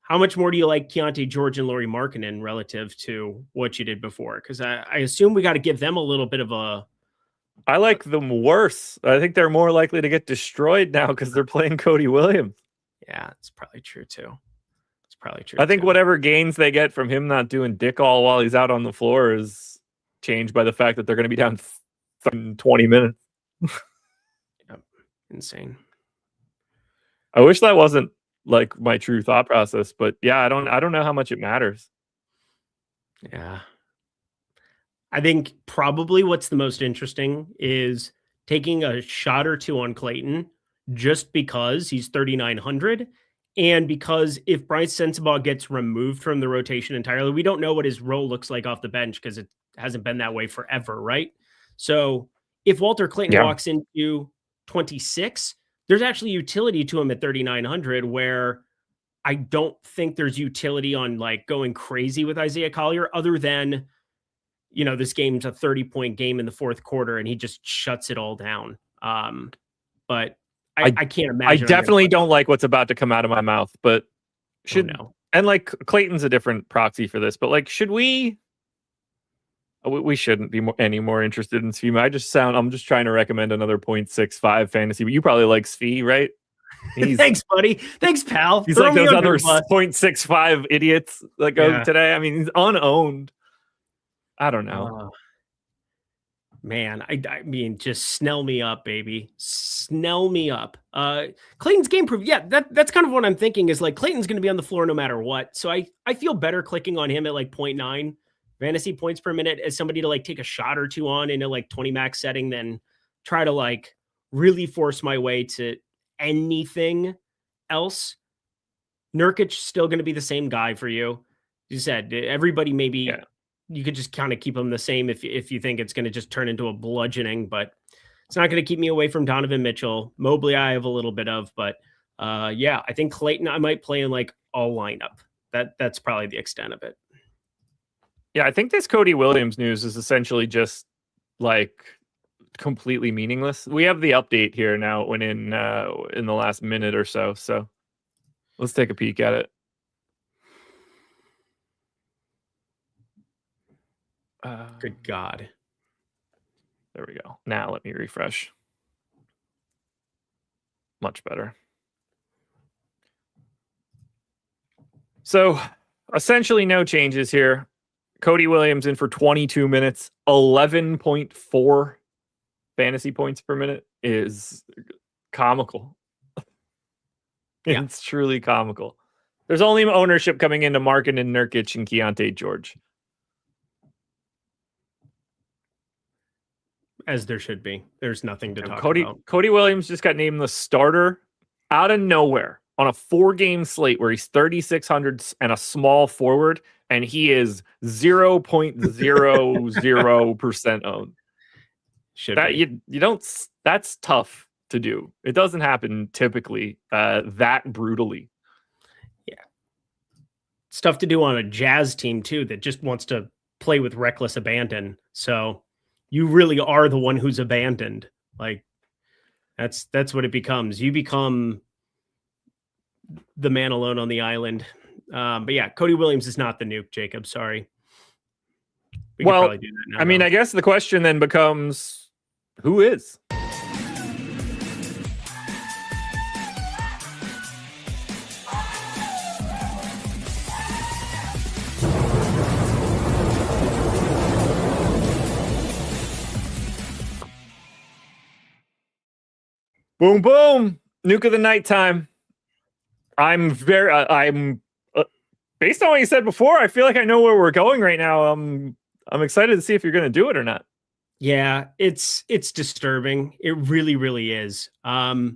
How much more do you like Keontae George and Lauri Markkanen relative to what you did before? Because I assume we got to give them a little bit of a... I like them worse. I think they're more likely to get destroyed now because they're playing Cody Williams. Yeah, it's probably true too. I think whatever gains they get from him not doing dick all while he's out on the floor is changed by the fact that they're going to be down 20 minutes. Yep. Insane. I wish that wasn't like my true thought process, but yeah, I don't know how much it matters. Yeah. I think probably what's the most interesting is taking a shot or two on Clayton just because he's 3,900 and because if Bryce Sensabaugh gets removed from the rotation entirely, we don't know what his role looks like off the bench because it hasn't been that way forever, right? So if Walter Clayton walks into 26, there's actually utility to him at 3,900 where I don't think there's utility on like going crazy with Isaiah Collier other than, you know, this game's a 30-point game in the fourth quarter and he just shuts it all down. But I can't imagine. I definitely don't like what's about to come out of my mouth, but and like Clayton's a different proxy for this, but like, should we shouldn't be any more interested in Svi. I'm just trying to recommend another 0.65 fantasy, but you probably like Svi, right? Thanks, buddy. Thanks, pal. He's like those other 0.65 idiots that go today. I mean, he's unowned. I don't know. Man, I mean, just snell me up, baby. Snell me up. Clayton's game proof. Yeah, that's kind of what I'm thinking is like Clayton's going to be on the floor no matter what. So I feel better clicking on him at like 0.9 fantasy points per minute as somebody to like take a shot or two on in a like 20 max setting than try to like really force my way to anything else. Nurkic still going to be the same guy for you. You said everybody maybe you could just kind of keep them the same if you think it's going to just turn into a bludgeoning, but it's not going to keep me away from Donovan Mitchell. Mobley I have a little bit of, but I think Clayton I might play in like a lineup. That's probably the extent of it. Yeah, I think this Cody Williams news is essentially just like completely meaningless. We have the update here now. It went in the last minute or so. So let's take a peek at it. Good God. There we go. Now let me refresh. Much better. So essentially no changes here. Cody Williams in for 22 minutes, 11.4 fantasy points per minute is comical. Yeah. It's truly comical. There's only ownership coming into Markin and Nurkic and Keontae George. As there should be. There's nothing to talk about. Cody Williams just got named the starter out of nowhere on a 4-game slate where he's 3,600 and a small forward, and he is 0.00% owned. You don't. That's tough to do. It doesn't happen typically that brutally. Yeah, it's tough to do on a Jazz team too that just wants to play with reckless abandon. So you really are the one who's abandoned. Like that's what it becomes. You become the man alone on the island. But yeah, Cody Williams is not the nuke, Jacob. Sorry. We could probably do that now, I mean, I guess the question then becomes, who is? Boom, boom. Nuke of the nighttime. I'm based on what you said before, I feel like I know where we're going right now. I'm excited to see if you're going to do it or not. Yeah, it's disturbing. It really, really is. Oh no,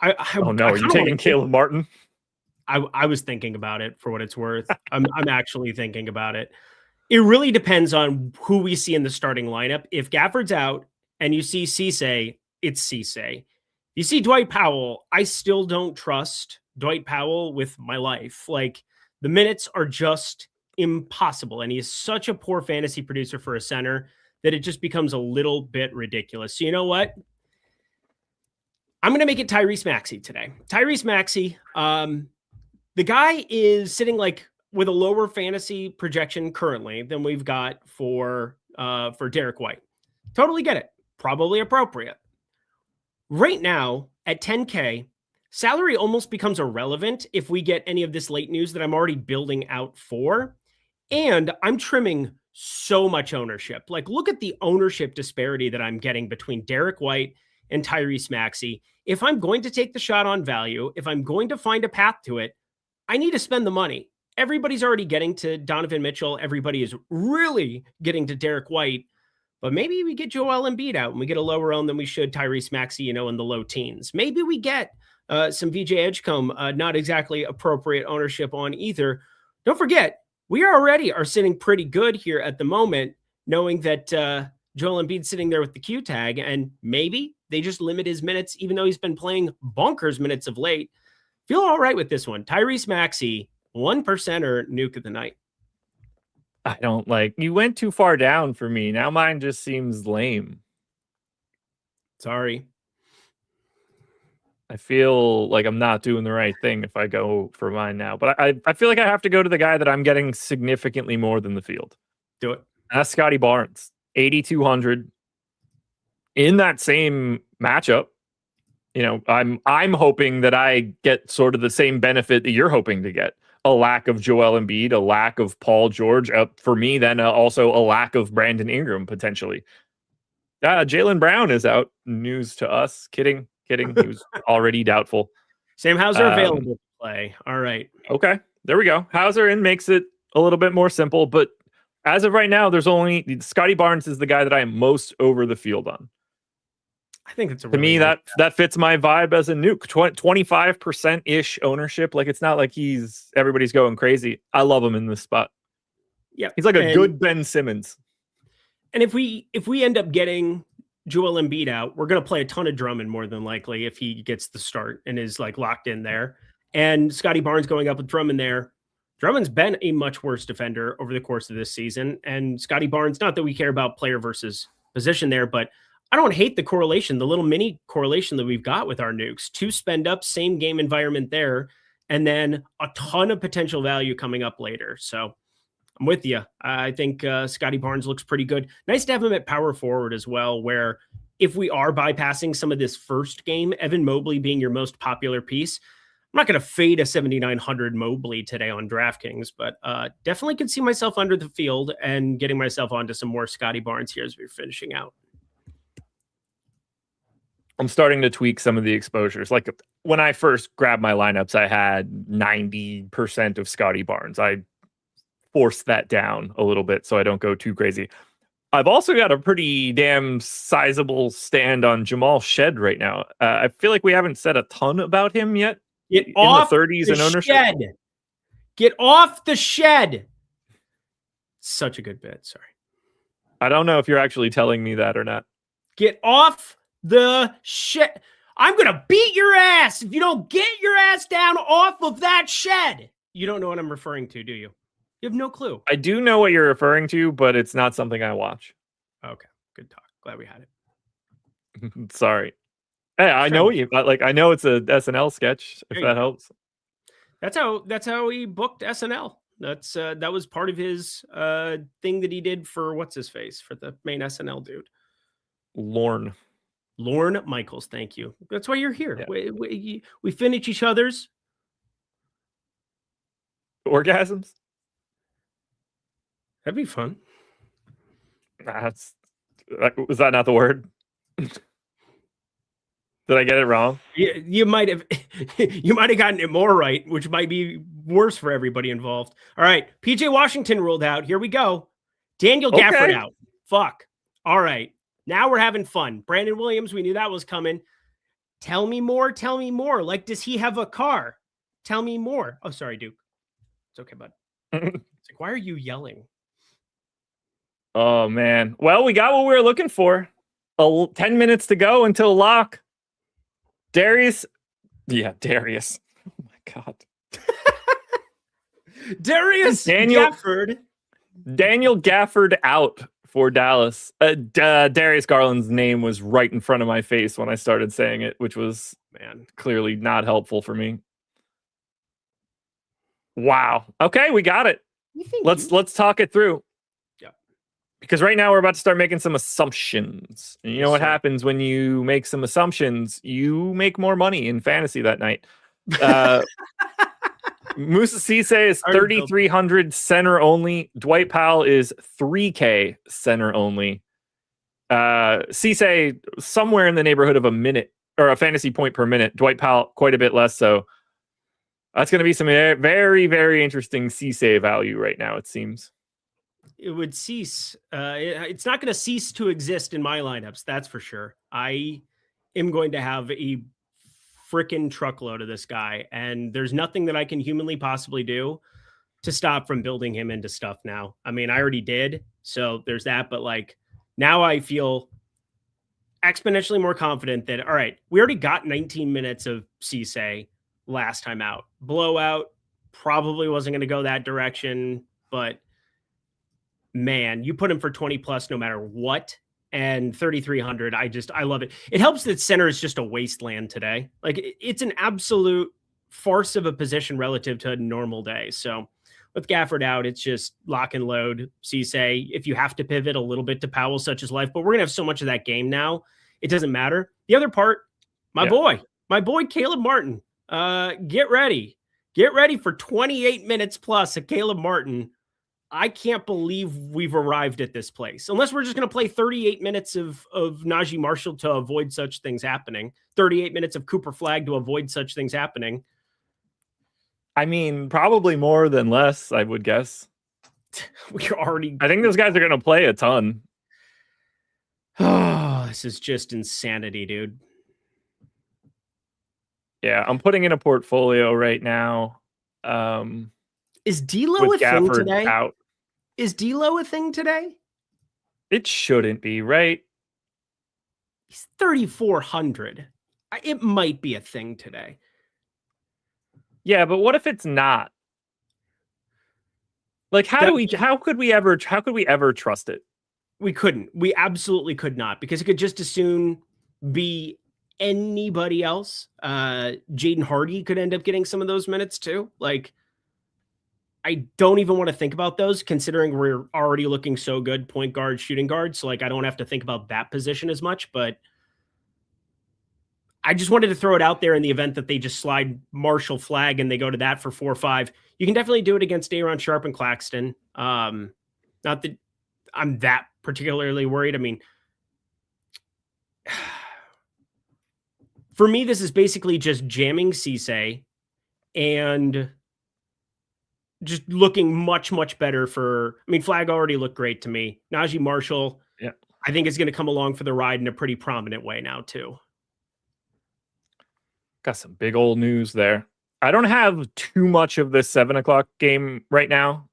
are you taking Caleb Martin? I was thinking about it for what it's worth. I'm actually thinking about it. It really depends on who we see in the starting lineup. If Gafford's out and you see Cisse, it's Cisse. You see Dwight Powell, I still don't trust Dwight Powell with my life. Like the minutes are just impossible. And he is such a poor fantasy producer for a center that it just becomes a little bit ridiculous. So you know what? I'm going to make it Tyrese Maxey today. Tyrese Maxey, the guy is sitting like with a lower fantasy projection currently than we've got for Derek White. Totally get it. Probably appropriate. Right now at 10K, salary almost becomes irrelevant if we get any of this late news that I'm already building out for. And I'm trimming so much ownership. Like, look at the ownership disparity that I'm getting between Derek White and Tyrese Maxey. If I'm going to take the shot on value, if I'm going to find a path to it, I need to spend the money. Everybody's already getting to Donovan Mitchell. Everybody is really getting to Derek White. But maybe we get Joel Embiid out and we get a lower owned than we should Tyrese Maxey, in the low teens. Maybe we get some VJ Edgecombe, not exactly appropriate ownership on either. Don't forget, we already are sitting pretty good here at the moment, knowing that Joel Embiid's sitting there with the Q tag, and maybe they just limit his minutes, even though he's been playing bonkers minutes of late. Feel all right with this one. Tyrese Maxey, 1%er nuke of the night. I don't like, you went too far down for me. Now mine just seems lame. Sorry. I feel like I'm not doing the right thing if I go for mine now. But I feel like I have to go to the guy that I'm getting significantly more than the field. Do it. That's Scotty Barnes, 8,200 in that same matchup. I'm hoping that I get sort of the same benefit that you're hoping to get. A lack of Joel Embiid, a lack of Paul George. For me, then also a lack of Brandon Ingram, potentially. Jaylen Brown is out. News to us. Kidding. He was already doubtful. Sam Hauser available to play. All right. Okay. There we go. Hauser in makes it a little bit more simple. But as of right now, there's only Scotty Barnes is the guy that I am most over the field on. I think it's to me that fits my vibe as a Nuke. 25% ish ownership. Like, it's not like everybody's going crazy. I love him in this spot. Yeah, he's like a good Ben Simmons. And if we end up getting Joel Embiid out, we're going to play a ton of Drummond more than likely if he gets the start and is like locked in there. And Scotty Barnes going up with Drummond there. Drummond's been a much worse defender over the course of this season. And Scotty Barnes, not that we care about player versus position there, but I don't hate the correlation, the little mini correlation that we've got with our Nukes. 2 spend up, same game environment there, and then a ton of potential value coming up later. So I'm with you. I think Scotty Barnes looks pretty good. Nice to have him at power forward as well, where if we are bypassing some of this first game, Evan Mobley being your most popular piece, I'm not going to fade a 7,900 Mobley today on DraftKings, but definitely can see myself under the field and getting myself onto some more Scotty Barnes here as we're finishing out. I'm starting to tweak some of the exposures. Like when I first grabbed my lineups, I had 90% of Scotty Barnes. I forced that down a little bit so I don't go too crazy. I've also got a pretty damn sizable stand on Jamal Shed right now. I feel like we haven't said a ton about him yet. Get in off the 30s the in ownership. Shed. Get off the Shed. Such a good bit. Sorry. I don't know if you're actually telling me that or not. Get off the Shed. I'm going to beat your ass if you don't get your ass down off of that Shed. You don't know what I'm referring to, do you? You have no clue. I do know what you're referring to, but it's not something I watch. Okay. Good talk. Glad we had it. Sorry. Hey, I know you. Like, I know it's a SNL sketch. If that helps. That's how he booked SNL. That was part of his thing that he did for what's his face for the main SNL dude. Lorne Michaels. Thank you. That's why you're here. Yeah. We finish each other's orgasms. That'd be fun. Was that not the word? Did I get it wrong? You might have gotten it more right, which might be worse for everybody involved. All right. PJ Washington ruled out. Here we go. Daniel Gafford out. Fuck. All right. Now we're having fun. Brandon Williams, we knew that was coming. Tell me more. Tell me more. Like, does he have a car? Tell me more. Oh, sorry, Duke. It's okay, bud. It's like, why are you yelling? Oh, man. Well, we got what we were looking for. 10 minutes to go until lock. Darius. Oh, my God. Daniel Gafford out for Dallas. Darius Garland's name was right in front of my face when I started saying it, which was, clearly not helpful for me. Wow. Okay, we got it. Let's talk it through. Because right now we're about to start making some assumptions. And you know what happens when you make some assumptions? You make more money in fantasy that night. Musa Cisse is 3,300 center only. Dwight Powell is 3K center only. Cisse somewhere in the neighborhood of a minute or a fantasy point per minute. Dwight Powell quite a bit less so. That's going to be some very, very interesting Cisse value right now, it seems. It would cease. It's not going to cease to exist in my lineups. That's for sure. I am going to have a freaking truckload of this guy, and there's nothing that I can humanly possibly do to stop from building him into stuff now. I mean, I already did, so there's that. But like now I feel exponentially more confident that, all right, we already got 19 minutes of Cisse last time out. Blowout probably wasn't going to go that direction, but man, you put him for 20 plus no matter what, and 3,300. I love it. It helps that center is just a wasteland today. Like it's an absolute farce of a position relative to a normal day. So with Gafford out, it's just lock and load. Cisse, if you have to pivot a little bit to Powell, such as life, but we're going to have so much of that game now. It doesn't matter. The other part, my boy, Caleb Martin, get ready for 28 minutes plus of Caleb Martin. I can't believe we've arrived at this place, unless we're just going to play 38 minutes of Najee Marshall to avoid such things happening. 38 minutes of Cooper Flagg to avoid such things happening. I mean, probably more than less, I would guess. I think those guys are going to play a ton. Oh, this is just insanity, dude. Yeah, I'm putting in a portfolio right now. Is D'Lo a thing today? Out. Is D'Lo a thing today? It shouldn't be, right? He's 3,400. It might be a thing today. Yeah, but what if it's not? Like, how could we ever trust it? We couldn't. We absolutely could not, because it could just as soon be anybody else. Jaden Hardy could end up getting some of those minutes too. Like, I don't even want to think about those, considering we're already looking so good point guard, shooting guard. So like, I don't have to think about that position as much, but I just wanted to throw it out there in the event that they just slide Marshall Flagg and they go to that for 4-5. You can definitely do it against Daron Sharp and Claxton. Not that I'm that particularly worried. I mean, for me, this is basically just jamming Cisse and just looking much, much better Flagg already looked great to me. Najee Marshall, yeah, I think is going to come along for the ride in a pretty prominent way now too. Got some big old news there. I don't have too much of this 7:00 game right now.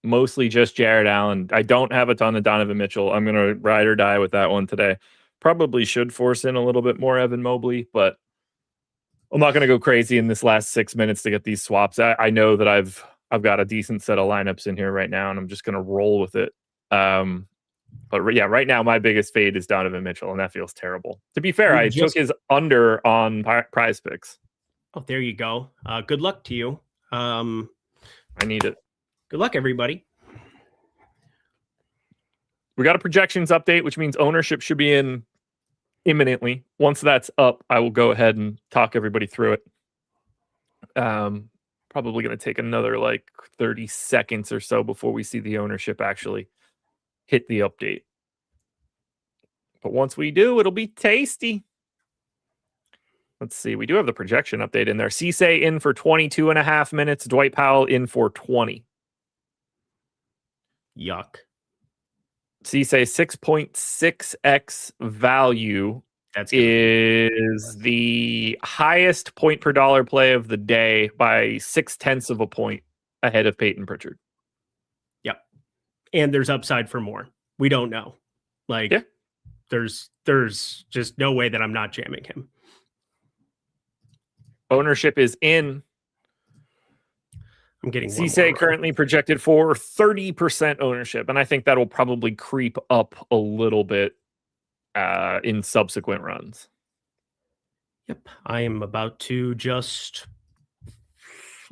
Mostly just Jared Allen. I don't have a ton of Donovan Mitchell. I'm going to ride or die with that one today. Probably should force in a little bit more Evan Mobley, but I'm not going to go crazy in this last 6 minutes to get these swaps. I know that I've got a decent set of lineups in here right now, and I'm just going to roll with it. But yeah, right now my biggest fade is Donovan Mitchell, and that feels terrible. To be fair, I took his under on Prize Picks. Oh, there you go. Good luck to you. I need it. Good luck, everybody. We got a projections update, which means ownership should be in imminently. Once that's up, I will go ahead and talk everybody through it. Probably going to take another 30 seconds or so before we see the ownership actually hit the update. But once we do, it'll be tasty. Let's see. We do have the projection update in there. Cisse in for 22.5 minutes. Dwight Powell in for 20. Yuck. Cisse 6.6x value is the highest point per dollar play of the day by 0.6 of a point ahead of Peyton Pritchard. Yep. And there's upside for more. We don't know. There's just no way that I'm not jamming him. Ownership is in. I'm getting Cisse currently projected for 30% ownership, and I think that'll probably creep up a little bit in subsequent runs. Yep. I am about to just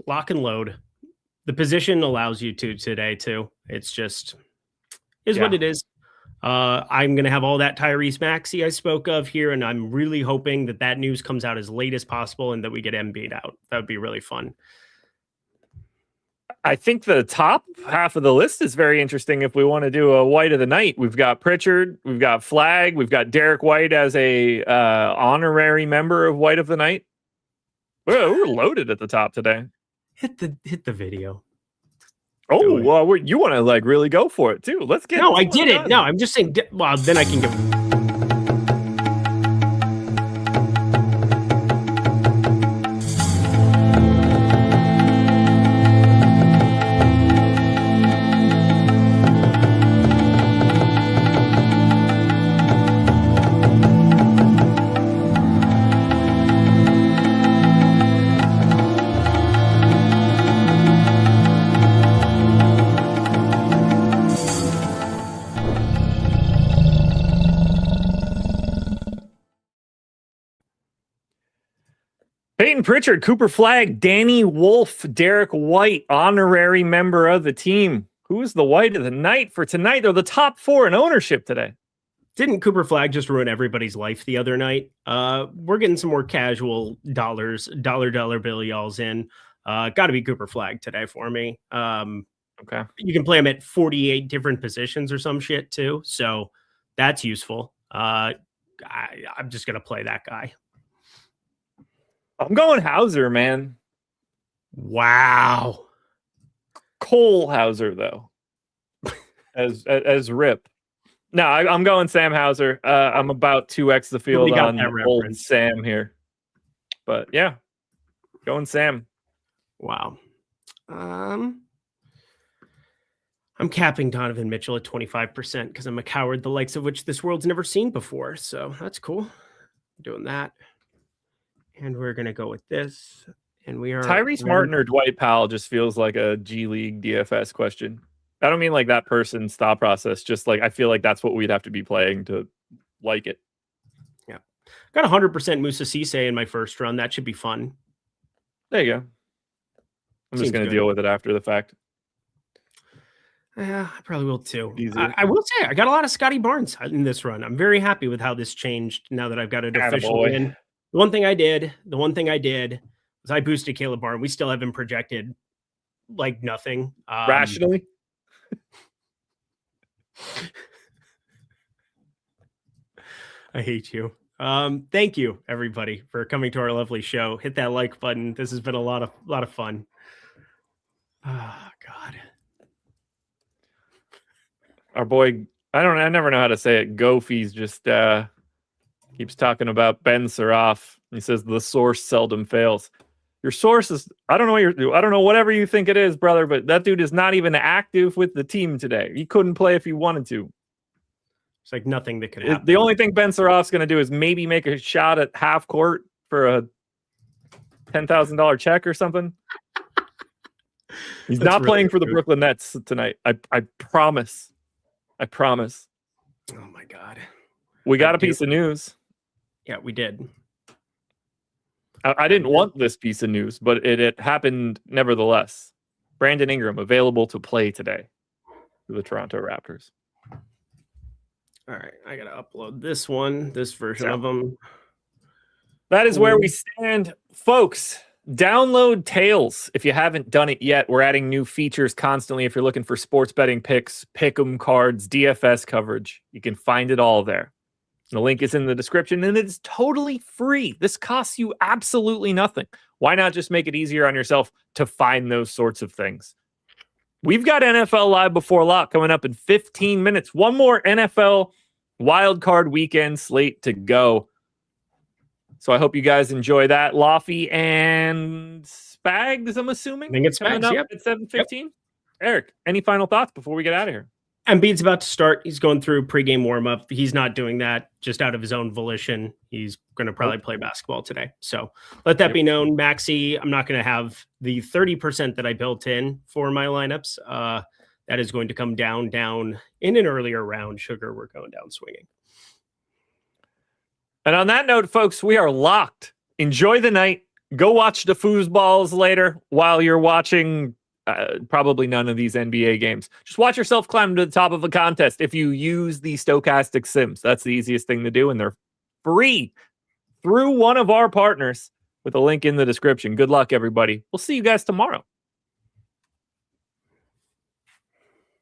lock and load. The position allows you to today too. It's just what it is. I'm going to have all that Tyrese Maxey I spoke of here, and I'm really hoping that news comes out as late as possible and that we get Embiid out. That would be really fun. I think the top half of the list is very interesting if we want to do a White of the Night. We've got Pritchard, we've got Flagg, we've got Derek White as a honorary member of White of the Night. We're loaded at the top today. Hit the video. Oh, well, you want to really go for it too. Let's get. No, I did it. No, I'm just saying. Well, then I can give. Peyton Pritchard, Cooper Flagg, Danny Wolf, Derek White, honorary member of the team. Who is the white of the night for tonight? They're the top 4 in ownership today. Didn't Cooper Flagg just ruin everybody's life the other night? We're getting some more casual dollar bill y'alls in. Got to be Cooper Flagg today for me. Okay. You can play him at 48 different positions or some shit too. So that's useful. I'm just going to play that guy. I'm going Hauser, man. Wow. Cole Hauser, though. as Rip. No, I'm going Sam Hauser. I'm about 2x the field on old Sam here. But yeah, going Sam. Wow. I'm capping Donovan Mitchell at 25% because I'm a coward, the likes of which this world's never seen before. So that's cool. I'm doing that. And we're going to go with this. And we are Tyrese Martin or Dwight Powell just feels like a G League DFS question. I don't mean like that person's thought process. Just like I feel like that's what we'd have to be playing to like it. Yeah. Got 100% Musa Cisse in my first run. That should be fun. There you go. I'm just going to deal with it after the fact. Yeah, I probably will too. I will say I got a lot of Scotty Barnes in this run. I'm very happy with how this changed now that I've got it officially in. The one thing I did was I boosted Caleb Barnes. We still have him projected like nothing. Rationally? I hate you. Thank you, everybody, for coming to our lovely show. Hit that like button. This has been a lot of fun. Oh, God. Our boy, I never know how to say it. Gofies just keeps talking about Ben Suraf. He says the source seldom fails. Your source is, I don't know, whatever you think it is, brother, but that dude is not even active with the team today. He couldn't play if he wanted to. It's like nothing that could happen. The only thing Ben Suraf's going to do is maybe make a shot at half court for a $10,000 check or something. He's not playing for the Brooklyn Nets tonight. I promise. I promise. Oh, my God. We got a piece of news. Yeah, we did. I didn't want this piece of news, but it happened nevertheless. Brandon Ingram available to play today for the Toronto Raptors. All right, I got to upload this version of them. That is where we stand, folks. Download Tails if you haven't done it yet. We're adding new features constantly. If you're looking for sports betting picks, pick'em cards, DFS coverage, you can find it all there. The link is in the description, and it's totally free. This costs you absolutely nothing. Why not just make it easier on yourself to find those sorts of things? We've got NFL Live Before Lock coming up in 15 minutes. One more NFL wildcard weekend slate to go. So I hope you guys enjoy that. Laffy and Spags, I'm assuming. I think it's Spags, up at 7:15. Yep. Eric, any final thoughts before we get out of here? Embiid's about to start. He's going through pregame warm-up. He's not doing that just out of his own volition. He's going to probably play basketball today. So let that be known. Maxey, I'm not going to have the 30% that I built in for my lineups. That is going to come down in an earlier round. Sugar, we're going down swinging. And on that note, folks, we are locked. Enjoy the night. Go watch the foosballs later while you're watching probably none of these NBA games. Just watch yourself climb to the top of a contest if you use the stochastic sims. That's the easiest thing to do, and they're free through one of our partners with a link in the description. Good luck, everybody. We'll see you guys tomorrow.